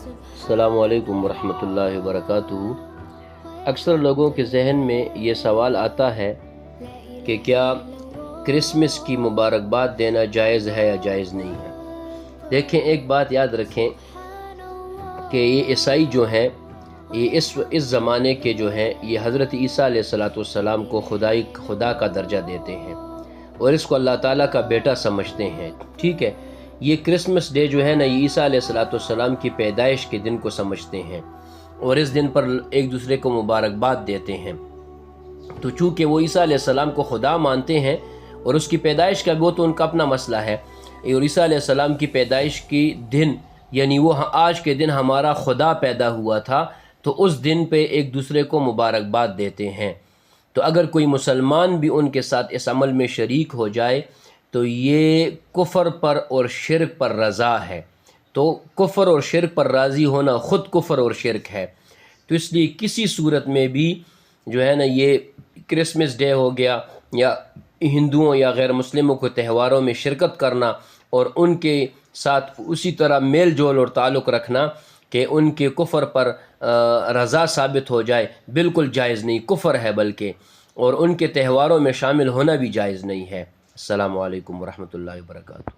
السلام علیکم ورحمۃ اللہ وبرکاتہ۔ اکثر لوگوں کے ذہن میں یہ سوال آتا ہے کہ کیا کرسمس کی مبارکباد دینا جائز ہے یا جائز نہیں ہے۔ دیکھیں، ایک بات یاد رکھیں کہ یہ عیسائی جو ہیں، یہ اس زمانے کے جو ہیں، یہ حضرت عیسیٰ علیہ السلام کو خدا کا درجہ دیتے ہیں اور اس کو اللہ تعالیٰ کا بیٹا سمجھتے ہیں، ٹھیک ہے۔ یہ کرسمس ڈے جو ہے نا، یہ عیسیٰ علیہ السلام کی پیدائش کے دن کو سمجھتے ہیں اور اس دن پر ایک دوسرے کو مبارکباد دیتے ہیں۔ تو چونکہ وہ عیسیٰ علیہ السلام کو خدا مانتے ہیں اور اس کی پیدائش کا وہ تو ان کا اپنا مسئلہ ہے، اور عیسیٰ علیہ السلام کی پیدائش کی دن یعنی وہ آج کے دن ہمارا خدا پیدا ہوا تھا، تو اس دن پہ ایک دوسرے کو مبارکباد دیتے ہیں۔ تو اگر کوئی مسلمان بھی ان کے ساتھ اس عمل میں شریک ہو جائے تو یہ کفر پر اور شرک پر رضا ہے۔ تو کفر اور شرک پر راضی ہونا خود کفر اور شرک ہے۔ تو اس لیے کسی صورت میں بھی جو ہے نا، یہ کرسمس ڈے ہو گیا یا ہندوؤں یا غیر مسلموں کے تہواروں میں شرکت کرنا اور ان کے ساتھ اسی طرح میل جول اور تعلق رکھنا کہ ان کے کفر پر رضا ثابت ہو جائے، بالکل جائز نہیں، کفر ہے بلکہ، اور ان کے تہواروں میں شامل ہونا بھی جائز نہیں ہے۔ السلام علیکم ورحمۃ اللہ وبرکاتہ۔